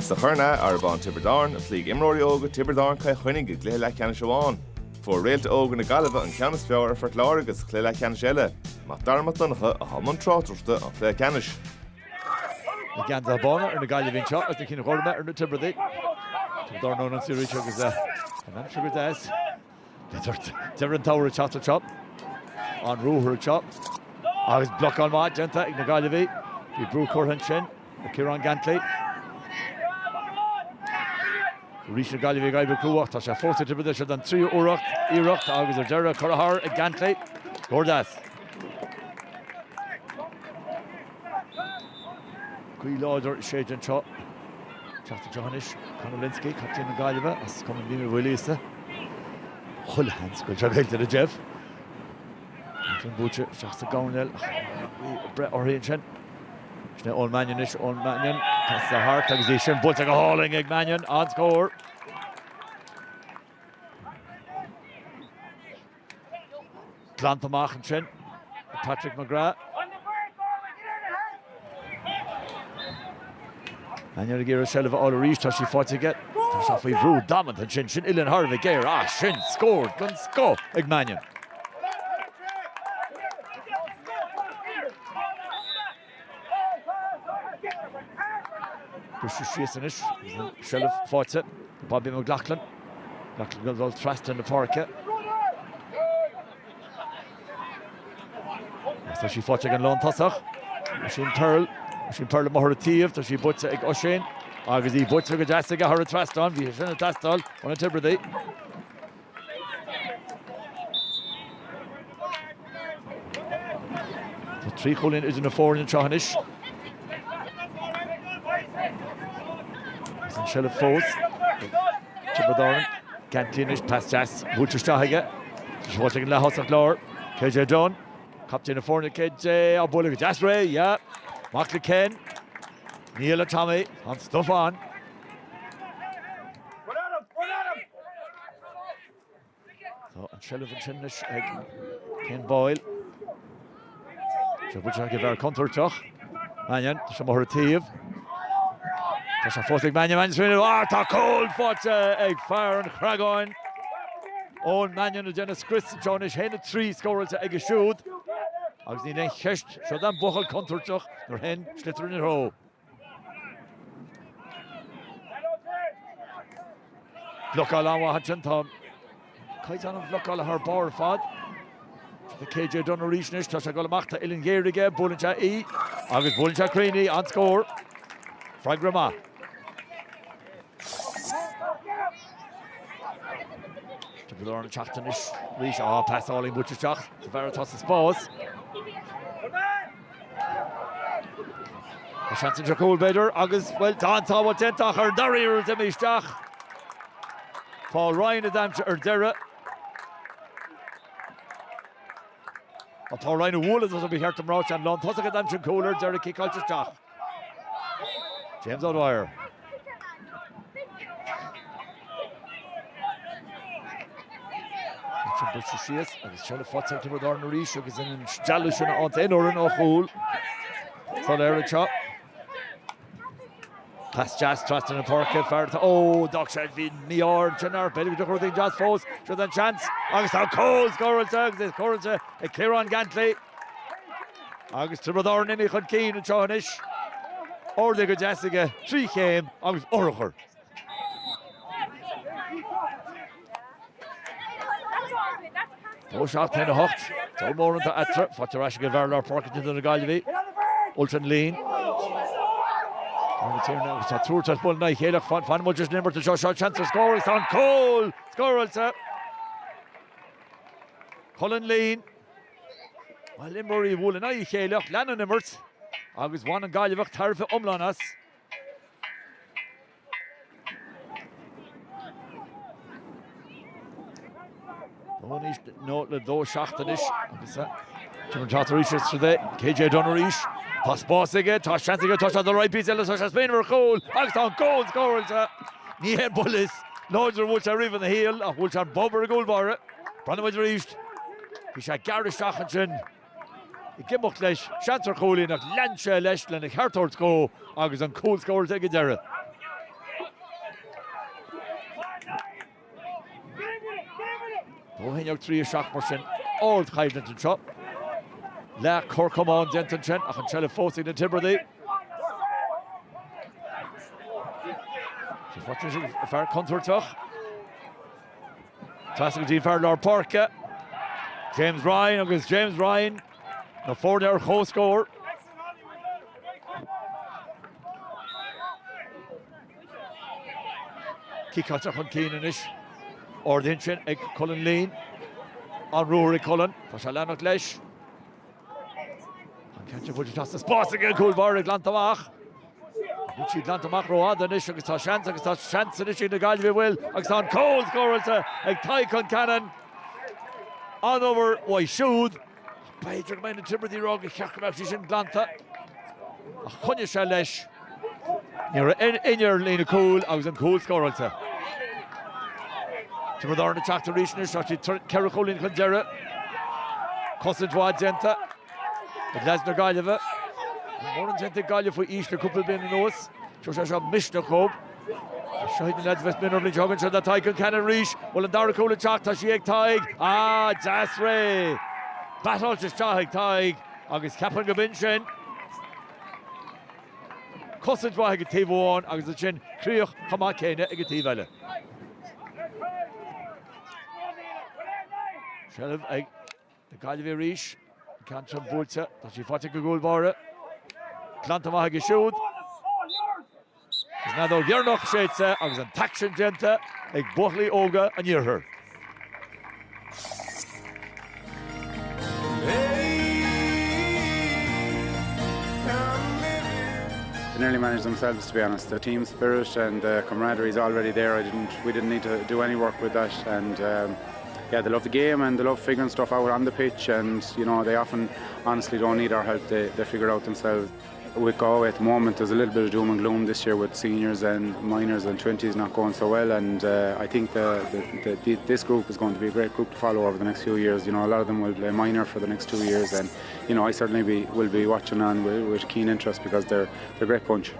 Sa churna Arrabawn Tiobraid Árann a phleaigh imróirí óga Tiobraid Árann cai chuinnig go cléile Ceannais Iomána. Fuair réalta óga na Galway an Ceannais feabhar ar fortláir agus cléile Ceannais eile. Má darmad donnacha a hamann trátarachta an chlé Ceannais. I gan Arrabawn ar na Gaillimh seo as na cína chorma ar na Tipperary. Tiobraid Árann an siúrí agus an am sugar des. Deir an táir a chat a chop. An rúthar a chop. Agus bloc an máid genta ag na Gaillimh. Bhí brú chorthain sin a Ciarán Gantley. Rís na Gaillimh Gaibh Cluiche tá sé fósta Tipperary se an trí iirecht agus ar deire chorthar ag Gantley. Gordas. Cuí láidir sé an seo. Teachta Ceannais, Conor captain na Gaillimh as cumann bhí bhfuilíosta. Chulhans go teagailte a Jeff. An búte teachta gáinil bre orthaíonn sin. Sne ón Mannion is ón Mannion. That's the heart agus í sin búte go háling ag Mannion on score. Glantamach an sin. Patrick McGrath. Mannion a géir a sell of all a rís tá sí fáte get. Tá sé faoi bhrú damant an sin Ilan Harvey géir sin scored gun sco ag Mannion. Siasanis, Shellef fights it. Bobby McLaughlin. McLaughlin goes all thrust in the parket. So she fought again Lon Tossach. Machine Pearl Mahorativ. So she puts it O'Shane. Obviously, puts it Jessica her thrust on. We should have thrust on a Tipperary. So 3 goal in is in the 4 in Ceannais. Shell of foes. Tiobraid Árann. Gantley past Jas. Búltear Stathige. Schwartz in the house of Lord. KJ Dunn. Captain of Forna KJ. A bullet. Jas Ray. Yeah. Mackley Ken. Neil and Tommy. On stuff on. So, and Shell of Ceannais. Ken Boyle. Búltear give our counter to Mannion. Mahorativ. Tá fósta ag Mannion swinú tá cóil fáte ag fear an Craobh ón Mannion a Dennis Chris Ceannais héna 3 scóirilta ag a siúd agus ní le cheist seo an buchail conturteach nar hen slitar in ró. Blocail anmhaithe sin tá caiit an blocail a th bar fad. The KJ Dunn a rísnis tá sé go amachta Ilan Géirige búlanse í agus búlanse Creaney an scór. Frank Rama. Tiobraid Árann teachtanis rís pass all in búltear teach. The Veritas the spás. The chance to cool better agus well tá what tentach ar daríir de misteach. Paul Ryan adamse ar dera. A Paul Ryan wúla as be heart mrach an Lon Tossach adamse cooler dera kickálteach teach. James O'Dwyer. Butcher Shears, agus Shellef fought out Tiobraid Árann rís agus in Stallish an Oran ó Húl. So there a chop. Pass Jas trust in the parket. Doc said Vin Mior Chanar Belly to Horting Jas Foes. Should then chance. Agus how Cole scored this Correlta a Ciarán Gantley. Agus Tiobraid Árann in chun Keen and Ceannais. Or they go Jessica 3 came agus Oracher. Tó seach ten a hocht. Tó mór into atra. Fáte raise go bhearlar parket into the Gaillimh. Ultran Lean. Tá trúirtas bul na chéileach fan muidir nimmer to seo chance to score. It's on Cole. Scorilta. Colin Lean. Well, Limbury bhúla na chéileach leanna nimmert. Agus one an Gaillimh tarfa umlanas. No, le dó seachtanis. Agus Timothy today. KJ Dunnerísh. Tá spás aige, tá chance aige, tá the right piece eile tá Spain mar goal. Agus tá goal scorilta. Ní he bullis. Loidir bhúlta riomh an na heel a bhúlta bobber a goal bara. Brandamid ríist. Bhí sé gardasteach an sin. I gimmocht leis, seantar cholí nach lense leis le na cheartort go agus an cool scoir ag dere. Henjog 3 seach mar sin old chaident an seo. Le Corcomán dentan sin ach an sele fósig na Tipperary. Wat is het ver contourtoch? Classic team ver Lord Parka. James Ryan agus James Ryan. Na 4-hour co-score. Kick-out chun Ceannais. Ordin sin ag Cullen Lean. An Rory Cullen. Tá se lenach leis. An Kenja Budget has the spás again cool bar ag Lantamach. She Lantamach road is agus tá chance is in the Galway will agus tá cold score ag tie con cannon. On over Buaicphointí. Beidir main na Tipperary rog ag ceach amach sin Glanta. A chunne se leis. Níor inar lína cool agus an cool score Tipperary Árann na teachta ríisina seo sí ceithre cholín chun deire. Cosint bhád denta. Ag leis na Gaillimh. Mór an denta Gaillimh faoi ís na cúpla bliain an nós. Seo sé seo mis na Craobh. Seid na ledvest min orlin jogan seo na taig an cannon ríis. Well an dara cúla teachta sí ag taig. Dasray. Battle just ag taig. Agus capan go bin sin. Cosint bhád ag tíomh amháin agus an sin críoch chumá céine ag tíomh eile. Shelf ag the Galway ríis. Can't búlta, tá sí fáte go gúil bára. Clantamach ag siúd. Is nádó bhearnach séitse agus an taction denta ag buachlaí óga an iarthar. They nearly managed themselves, to be honest. The team spirit and camaraderie is already there. We didn't need to do any work with that, and yeah, they love the game and they love figuring stuff out on the pitch, and you know, they often honestly don't need our help. They figure it out themselves. With Galway at the moment, there's a little bit of doom and gloom this year with seniors and minors and 20s not going so well, and I think this group is going to be a great group to follow over the next few years. You know, a lot of them will play minor for the next 2 years, and you know, I certainly will be watching on with keen interest because they're a great bunch.